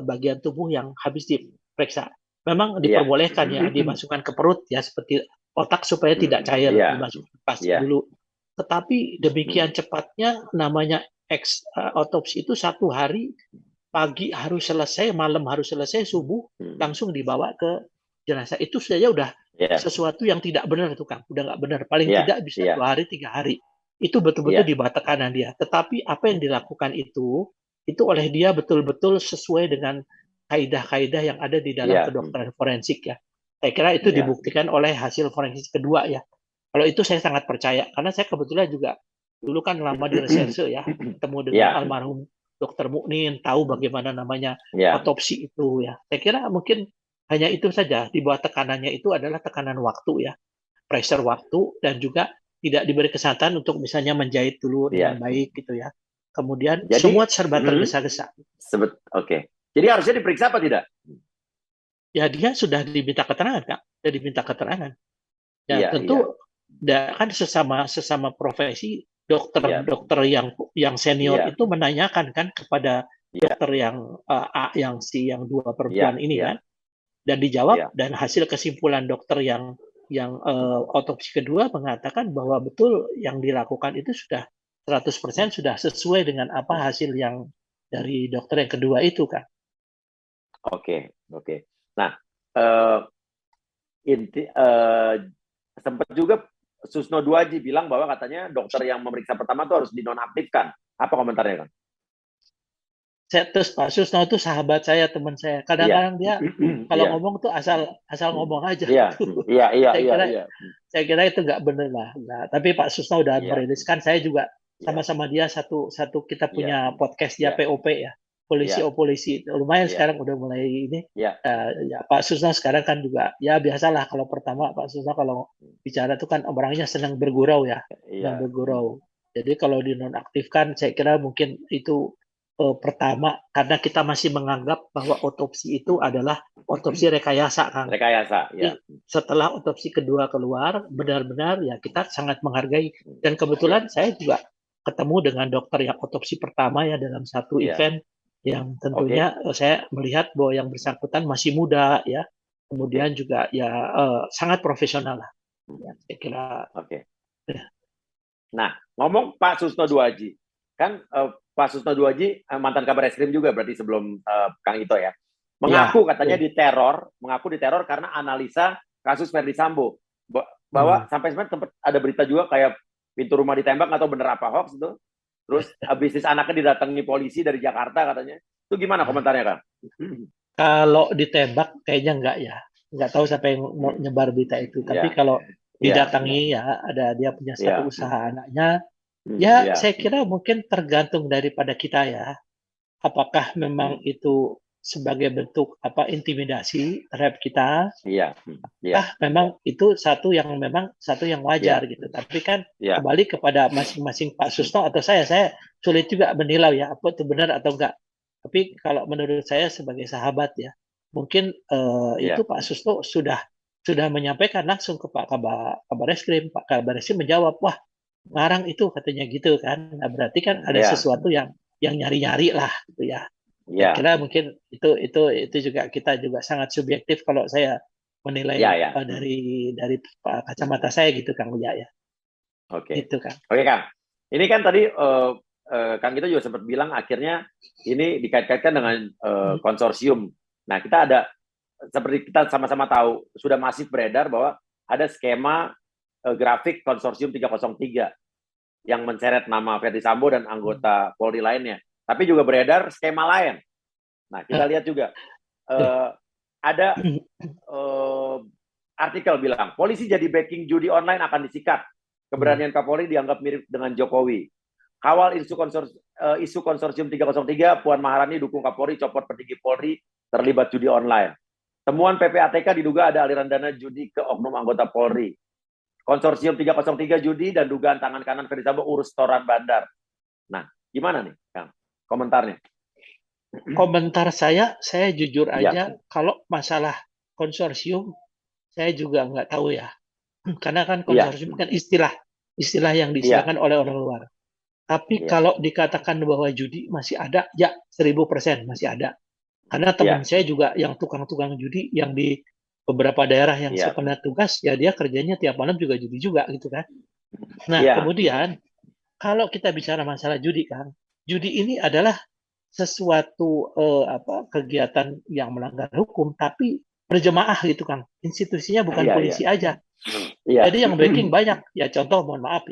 A: bagian tubuh yang habis diperiksa. Memang diperbolehkan ya dimasukkan ke perut ya, seperti otak supaya tidak cair, dimasukkan pas dulu. Tetapi demikian cepatnya, namanya autopsi itu 1 hari, pagi harus selesai, malam harus selesai, subuh langsung dibawa ke jenazah. Itu saja udah sesuatu yang tidak benar itu, Kang. Udah nggak benar. Paling tidak bisa 2 hari, 3 hari. Itu betul-betul di bawah tekanan dia. Tetapi apa yang dilakukan itu oleh dia betul-betul sesuai dengan kaidah-kaidah yang ada di dalam kedokteran forensik ya. Saya kira itu dibuktikan oleh hasil forensik kedua ya. Kalau itu saya sangat percaya, karena saya kebetulan juga dulu kan lama di reserse ya, ketemu dengan almarhum Dr. Muknin, tahu bagaimana namanya otopsi itu ya. Saya kira mungkin hanya itu saja, di bawah tekanannya itu adalah tekanan waktu ya, pressure waktu, dan juga tidak diberi kesempatan untuk misalnya menjahit dulu dengan baik gitu ya. Kemudian jadi, semua serba tergesa-gesa.
B: Oke. Jadi harusnya diperiksa apa tidak?
A: Ya dia sudah diminta keterangan, Kak. Sudah diminta keterangan. Ya tentu kan sesama profesi, dokter yang senior itu menanyakan kan kepada dokter yang yang dua perempuan ini kan, dan dijawab, dan hasil kesimpulan dokter yang otopsi kedua mengatakan bahwa betul yang dilakukan itu sudah 100% sudah sesuai dengan apa hasil yang dari dokter yang kedua itu, kan.
B: Oke. Nah, sempat juga Susno Duaji bilang bahwa katanya dokter yang memeriksa pertama itu harus dinonaktifkan. Apa komentarnya, Kang?
A: Terus Pak Susno itu sahabat saya, teman saya.
B: Iya.
A: Kadang-kadang dia kalau
B: Iya.
A: ngomong tuh asal asal ngomong aja
B: Iya.
A: gitu.
B: Iya, iya,
A: Saya
B: iya,
A: kira
B: iya.
A: saya kira itu nggak benar lah. Nah, tapi Pak Susno udah
B: Iya.
A: meriliskan, saya juga
B: Iya.
A: sama-sama dia satu satu kita
B: Iya.
A: punya podcast dia
B: Iya.
A: POP ya, polisi
B: Iya.
A: o polisi. Lumayan
B: Iya.
A: sekarang udah mulai ini.
B: Iya.
A: Ya Pak Susno sekarang kan juga ya biasalah, kalau pertama Pak Susno kalau bicara tuh kan orangnya senang bergurau ya, senang
B: Iya.
A: bergurau. Jadi kalau dinonaktifkan, saya kira mungkin itu pertama karena kita masih menganggap bahwa otopsi itu adalah otopsi rekayasa, Kang.
B: Rekayasa, ya.
A: Setelah otopsi kedua keluar, benar-benar ya kita sangat menghargai. Dan kebetulan saya juga ketemu dengan dokter yang otopsi pertama ya dalam satu event yang tentunya saya melihat bahwa yang bersangkutan masih muda ya, kemudian juga ya sangat profesional lah. Ya, saya kira.
B: Ya. Nah, ngomong Pak Susno Duaji, kan Pak Susno Duaji mantan kabar eskrim juga berarti sebelum Kang Ito ya, mengaku katanya mengaku diteror karena analisa kasus Verdi Sambo, bahwa sampai sebenarnya tempat ada berita juga kayak pintu rumah ditembak atau bener apa hoax itu, terus bisnis anaknya didatangi polisi dari Jakarta katanya, itu gimana komentarnya Kang?
A: Kalau ditembak kayaknya enggak ya, nggak tahu siapa yang mau nyebar berita itu, tapi kalau didatangi ya ada dia punya satu usaha anaknya, ya saya kira mungkin tergantung daripada kita ya, apakah memang itu sebagai bentuk intimidasi terhadap kita, memang itu satu yang wajar gitu. Tapi kan kembali kepada masing-masing Pak Susno atau saya sulit juga menilai ya apa itu benar atau enggak. Tapi kalau menurut saya sebagai sahabat ya, mungkin itu Pak Susno sudah menyampaikan langsung ke Pak Kabar Eskrim. Pak Kabar Eskrim menjawab, wah ngarang itu katanya gitu kan. Nah, berarti kan ada sesuatu yang nyari-nyari lah gitu ya. Saya kira mungkin itu juga kita juga sangat subjektif kalau saya menilai dari kacamata saya gitu Kang Uya ya. Gitu Kang.
B: Oke Kang. Ini kan tadi Kang kita juga sempat bilang akhirnya ini dikait-kaitkan dengan konsorsium. Nah, kita ada seperti kita sama-sama tahu sudah masif beredar bahwa ada skema grafik konsorsium 303 yang menceret nama Verdi Sambo dan anggota Polri lainnya. Tapi juga beredar skema lain. Nah, kita lihat juga ada artikel bilang polisi jadi backing judi online akan disikat. Keberanian Kapolri dianggap mirip dengan Jokowi. Kawal isu konsorsium 303, Puan Maharani dukung Kapolri copot petinggi Polri terlibat judi online. Temuan PPATK diduga ada aliran dana judi ke oknum anggota Polri. Konsorsium 303 judi dan dugaan tangan kanan Verdi Sambo urus setoran bandar. Nah, gimana nih, Kang? Komentarnya?
A: Komentar saya jujur aja, kalau masalah konsorsium, saya juga nggak tahu ya. Karena kan konsorsium kan istilah yang diistilahkan oleh orang luar. Tapi kalau dikatakan bahwa judi masih ada, ya 1000% masih ada. Karena teman saya juga yang tukang-tukang judi yang di beberapa daerah yang saya pernah tugas, ya dia kerjanya tiap malam juga judi juga gitu kan. Nah, kemudian kalau kita bicara masalah judi kan, judi ini adalah sesuatu kegiatan yang melanggar hukum, tapi berjemaah gitu kan. Institusinya bukan polisi aja. Jadi yang backing banyak. Ya contoh, mohon maaf,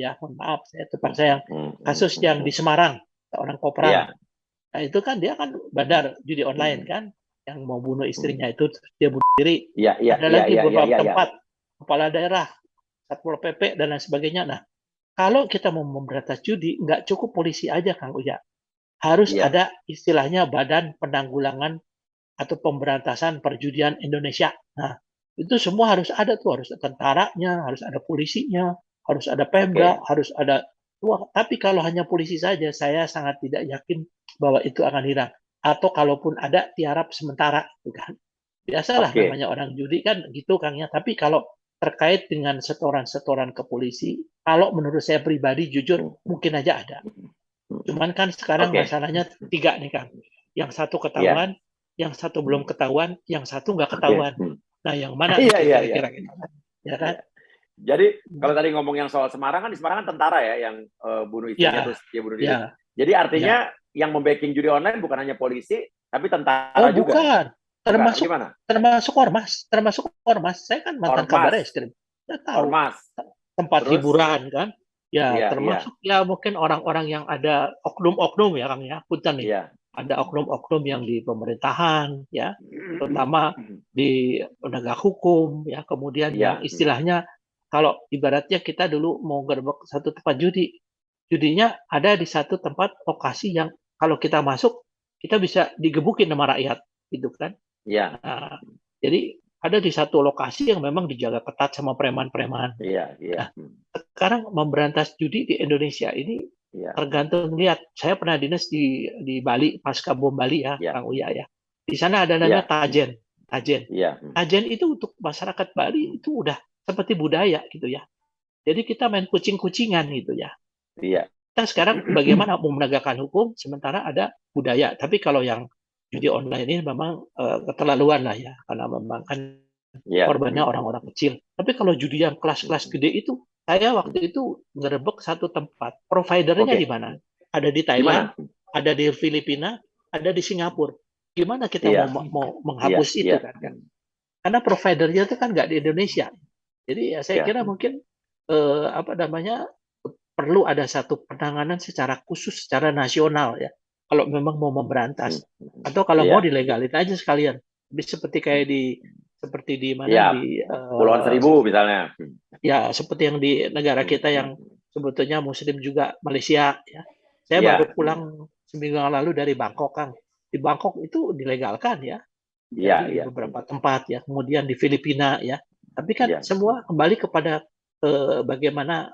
A: saya kasus yang di Semarang, orang Kopral. Nah, itu kan dia kan bandar judi online kan, yang mau bunuh istrinya itu dia bunuh diri. Ada lagi beberapa tempat kepala daerah, Satpol PP dan lain sebagainya. Nah, kalau kita mau memberantas judi, nggak cukup polisi aja Kang Uya. Harus ada istilahnya Badan Penanggulangan atau Pemberantasan Perjudian Indonesia. Nah, itu semua harus ada tuh, harus ada tentaranya, harus ada polisinya, harus ada Pemda, harus ada. Tapi kalau hanya polisi saja, saya sangat tidak yakin bahwa itu akan hilang. Atau kalaupun ada, tiarap sementara, gitu kan. Biasalah namanya orang judi kan gitu Kang ya. Tapi kalau terkait dengan setoran-setoran ke polisi, kalau menurut saya pribadi jujur mungkin aja ada. Cuman kan sekarang masalahnya 3 nih Kang. Yang satu ketahuan, yang satu belum ketahuan, yang satu nggak ketahuan. Nah, yang mana kira-kira? Ya kan?
B: Jadi kalau tadi ngomong yang soal Semarang kan, di Semarang kan tentara ya yang bunuh istrinya terus dia bunuh diri. Jadi artinya yang membacking judi online bukan hanya polisi, tapi tentara juga.
A: Bukan. Termasuk ormas. Saya kan mantan kabar eskrim. Saya tahu. Tempat hiburan kan. Ya, termasuk ya mungkin orang-orang yang ada oknum-oknum ya Kang ya. Punten nih. ada oknum-oknum yang di pemerintahan, ya, terutama di penegak hukum, ya, kemudian yang
B: Iya,
A: istilahnya kalau ibaratnya kita dulu mau gerbek satu tempat judi, judinya ada di satu tempat lokasi yang kalau kita masuk kita bisa digebukin sama rakyat, gitu kan?
B: iya,
A: Nah, jadi ada di satu lokasi yang memang dijaga ketat sama preman-preman.
B: iya, iya,
A: Nah, sekarang memberantas judi di Indonesia ini
B: iya,
A: tergantung lihat. Saya pernah dinas di Bali pasca bom Bali ya,
B: iya,
A: Kang Uya ya. Di sana ada namanya
B: iya,
A: tajen, tajen.
B: iya,
A: Tajen itu untuk masyarakat Bali itu udah seperti budaya gitu ya. Jadi kita main kucing-kucingan gitu ya.
B: iya,
A: Kita sekarang bagaimana mau menegakkan hukum sementara ada budaya. Tapi kalau yang judi online ini memang keterlaluan lah ya, karena memang kan
B: iya,
A: korbannya orang-orang kecil. Tapi kalau judi yang kelas-kelas gede itu, saya waktu itu ngerebek satu tempat. Providernya di
B: oke,
A: mana? Ada di
B: di
A: Thailand,
B: mana?
A: ada di Filipina, ada di Singapura. Gimana kita
B: Iya,
A: mau
B: iya,
A: menghapus
B: iya,
A: itu kan? Karena providernya itu kan nggak di Indonesia. Jadi ya saya
B: iya,
A: kira mungkin apa namanya perlu ada satu penanganan secara khusus, secara nasional ya. Kalau memang mau memberantas, atau kalau mau
B: iya,
A: dilegalin aja sekalian. Tapi seperti di mana
B: iya,
A: di
B: Pulauan Seribu misalnya.
A: ya seperti yang di negara kita yang sebetulnya Muslim juga, Malaysia ya. Saya baru
B: Iya,
A: pulang seminggu yang lalu dari Bangkok, Kang. Di Bangkok itu dilegalkan ya,
B: iya,
A: di
B: iya,
A: beberapa tempat ya. Kemudian di Filipina ya. Tapi kan
B: iya,
A: semua kembali kepada bagaimana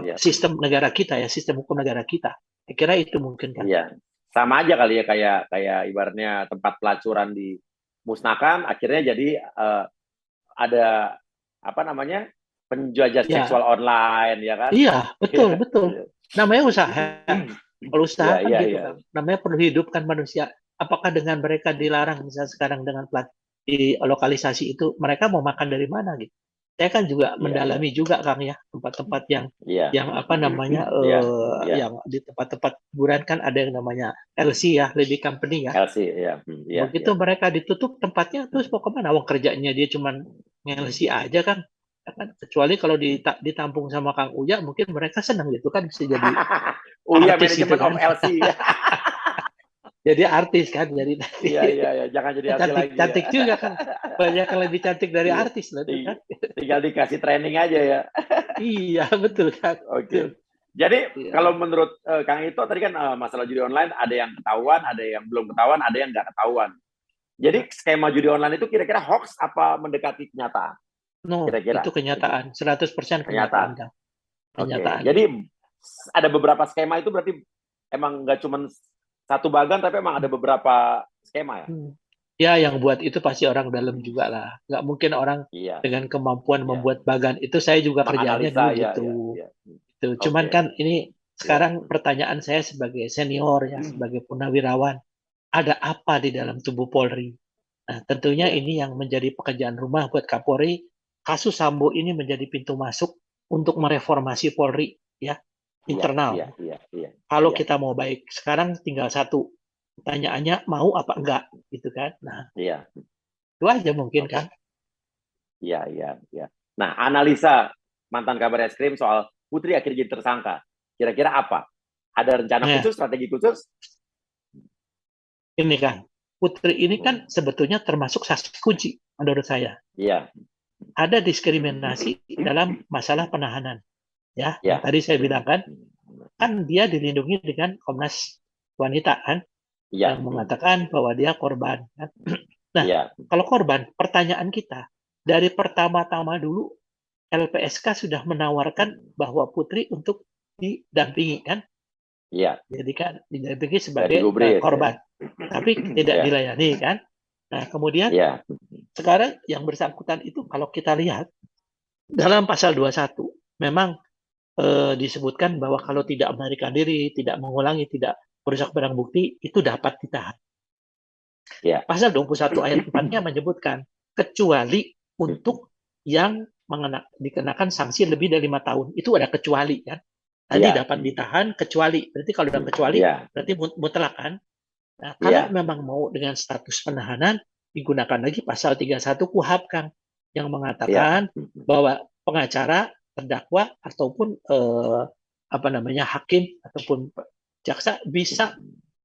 B: iya,
A: sistem negara kita ya, sistem hukum negara kita. Saya kira itu mungkin kan.
B: iya. Sama aja kali ya kayak kayak ibaratnya tempat pelacuran dimusnahkan, akhirnya jadi ada apa namanya penjajah seksual
A: Ya,
B: online ya kan?
A: iya, betul,
B: Iya,
A: betul.
B: iya,
A: Namanya usaha. Kalau usaha
B: iya,
A: kan
B: iya,
A: gitu
B: iya,
A: kan. Namanya perlu hidupkan manusia. Apakah dengan mereka dilarang misalnya sekarang dengan plat di lokalisasi itu, mereka mau makan dari mana gitu. Saya kan juga
B: iya, iya,
A: mendalami juga Kang ya, tempat-tempat
B: iya,
A: yang apa namanya
B: iya, iya.
A: yang di tempat-tempat hiburan kan ada yang namanya LC ya, Lady Company ya.
B: LC, iya, iya,
A: Begitu
B: iya.
A: mereka ditutup tempatnya, terus mau kemana? Wong kerjanya dia cuman nge-LC aja kan. Ya kan? Kecuali kalau ditampung sama Kang Uya, mungkin mereka senang gitu kan bisa jadi
B: Oh iya,
A: artis gitu
B: manajemen of
A: kan.
B: LC.
A: Jadi artis kan, jadi nanti
B: Iya, iya, iya. Jangan jadi LC lagi ya.
A: cantik-cantik juga kan. Banyak yang lebih cantik dari
B: Iya.
A: artis loh itu kan.
B: Tinggal dikasih training aja ya.
A: Iya, betul kan. Betul.
B: Oke. Jadi
A: Iya.
B: kalau menurut Kang Ito tadi kan masalah judi online ada yang ketahuan, ada yang belum ketahuan, ada yang nggak ketahuan. Jadi skema judi online itu kira-kira hoax apa mendekati kenyataan?
A: No, itu
B: Kira-kira
A: kenyataan, 100% kenyataan
B: kenyataan.
A: kan.
B: Oke.
A: Kenyataan.
B: Jadi ada beberapa skema itu berarti emang nggak cuma satu bagan tapi emang ada beberapa skema ya.
A: Hmm. Ya, yang buat itu pasti orang dalam juga lah. Nggak mungkin orang
B: Iya,
A: dengan kemampuan
B: iya.
A: membuat bagan. Itu saya juga kerjaannya
B: Menganalisa
A: dulu
B: ya,
A: gitu.
B: ya, ya.
A: Gitu. Cuman
B: Oke.
A: kan ini
B: Iya.
A: sekarang pertanyaan saya sebagai senior ya, sebagai purnawirawan, ada apa di dalam tubuh Polri? Nah, tentunya
B: Iya.
A: ini yang menjadi pekerjaan rumah buat Kapolri. Kasus Sambo ini menjadi pintu masuk untuk mereformasi Polri ya,
B: Iya, iya,
A: internal.
B: iya, iya.
A: Kalau
B: Iya.
A: kita mau baik, sekarang tinggal satu. Pertanyaannya mau apa enggak gitu kan. Nah,
B: Iya.
A: itu aja mungkin kan.
B: Oke. Iya, iya, iya. Nah, analisa mantan kabar eskrim soal Putri akhirnya jadi tersangka. Kira-kira apa? Ada rencana
A: Nah,
B: khusus, strategi khusus?
A: ini kan Putri ini kan sebetulnya termasuk saksi kunci menurut saya.
B: Iya,
A: Ada diskriminasi dalam masalah penahanan. Ya, yang
B: iya.
A: tadi saya bilang kan dia dilindungi dengan Komnas Wanita kan, yang
B: Iya,
A: mengatakan bahwa dia korban. Kan? Nah,
B: iya,
A: kalau korban, pertanyaan kita dari pertama-tama dulu LPSK sudah menawarkan bahwa Putri untuk didampingi kan,
B: iya.
A: jadi kan didampingi
B: Saya
A: sebagai
B: digubris. Ya.
A: korban, tapi tidak
B: Iya,
A: dilayani kan. Nah, kemudian
B: iya,
A: sekarang yang bersangkutan itu kalau kita lihat dalam pasal 21 memang disebutkan bahwa kalau tidak melarikan diri, tidak mengulangi, tidak merusak barang bukti, itu dapat ditahan.
B: iya,
A: Pasal 21 ayat 4-nya menyebutkan, kecuali untuk yang dikenakan sanksi lebih dari 5 tahun. Itu ada kecuali kan. Tadi
B: iya,
A: dapat ditahan, kecuali. Berarti kalau ada kecuali,
B: iya,
A: berarti mutlak kan. Nah, kalau
B: iya,
A: memang mau dengan status penahanan, digunakan lagi pasal 31 KUHP, Kang, yang
B: iya,
A: mengatakan bahwa pengacara, terdakwa, ataupun apa namanya hakim, ataupun jaksa bisa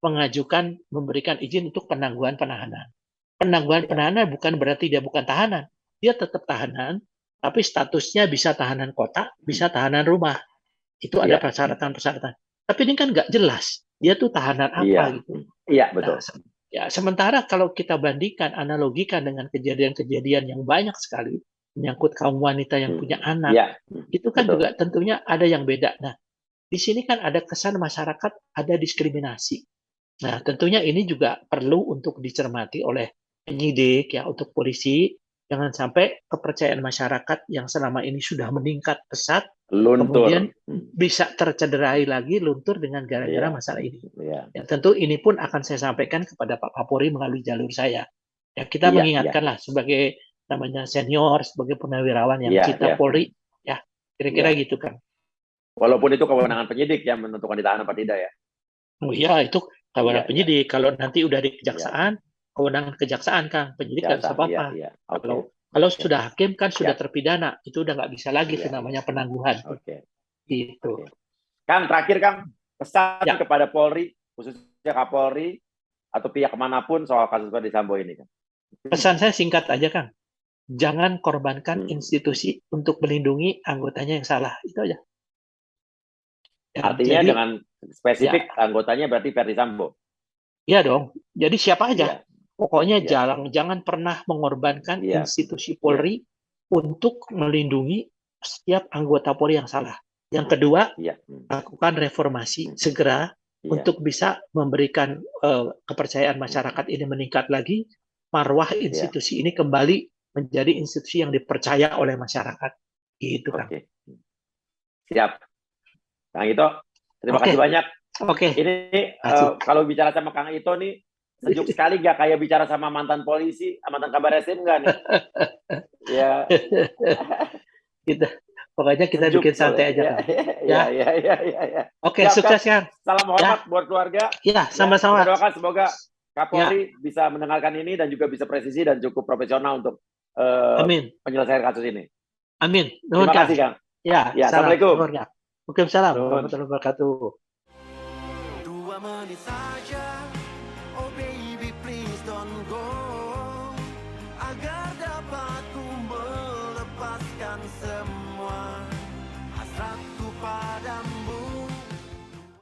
A: mengajukan memberikan izin untuk penangguhan penahanan. Penangguhan penahanan bukan berarti dia bukan tahanan. Dia tetap tahanan, tapi statusnya bisa tahanan kota, bisa tahanan rumah. Itu ada persyaratan-persyaratan. Tapi ini kan nggak jelas. Dia tuh tahanan apa gitu.
B: Iya, betul.
A: Nah, ya, sementara kalau kita bandingkan, analogikan dengan kejadian-kejadian yang banyak sekali menyangkut kaum wanita yang punya anak, itu kan
B: betul.
A: juga tentunya ada yang beda. Nah, di sini kan ada kesan masyarakat ada diskriminasi. Nah, tentunya ini juga perlu untuk dicermati oleh penyidik ya, untuk polisi. Jangan sampai kepercayaan masyarakat yang selama ini sudah meningkat pesat,
B: Luntur.
A: kemudian bisa tercederai lagi, luntur dengan gara-gara masalah ini.
B: Iya.
A: Ya, tentu ini pun akan saya sampaikan kepada Pak Kapolri melalui jalur saya. Ya, kita mengingatkanlah sebagai namanya senior, sebagai purnawirawan yang cinta Polri, ya kira-kira gitu kan.
B: Walaupun itu kewenangan penyidik yang menentukan ditahan apa tidak ya.
A: Oh iya, itu kewenangan penyidik. Kalau nanti udah di kejaksaan, kewenangan kejaksaan kan, penyidik nggak bisa apa-apa. Kalau sudah hakim kan sudah terpidana, itu udah nggak bisa lagi itu namanya penangguhan. Gitu.
B: Kang, terakhir Kang, pesan kepada Polri, khususnya Kapolri atau pihak kemanapun soal kasus Ferdi Sambo ini kan.
A: Pesan saya singkat aja Kang, jangan korbankan institusi untuk melindungi anggotanya yang salah, itu aja.
B: Ya, artinya jadi, dengan spesifik anggotanya berarti Ferdi Sambo.
A: Iya dong. Jadi siapa aja. Pokoknya jangan pernah mengorbankan institusi Polri untuk melindungi setiap anggota Polri yang salah. Yang kedua, lakukan reformasi segera untuk bisa memberikan kepercayaan masyarakat ini meningkat lagi, marwah institusi ini kembali menjadi institusi yang dipercaya oleh masyarakat. Gitu kan.
B: Siap. Kang Ito, terima kasih banyak. Ini kalau bicara sama Kang Ito nih, sejuk sekali gak kayak bicara sama mantan polisi, mantan kabar eskrim nggak nih? Ya.
A: Pokoknya kita bikin santai aja kan.
B: Ya.
A: Oke, sukses Kang.
B: Salam hormat buat keluarga.
A: Ya, sama-sama.
B: Kita doakan semoga Kapolri bisa mendengarkan ini dan juga bisa presisi dan cukup profesional untuk penyelesaian kasus ini.
A: Amin.
B: Terima kasih Kang.
A: Ya,
B: Assalamualaikum.
A: Waalaikumsalam warahmatullahi wabarakatuh.
C: 2 menit saja, oh baby please don't go, agar dapat ku melepaskan semua.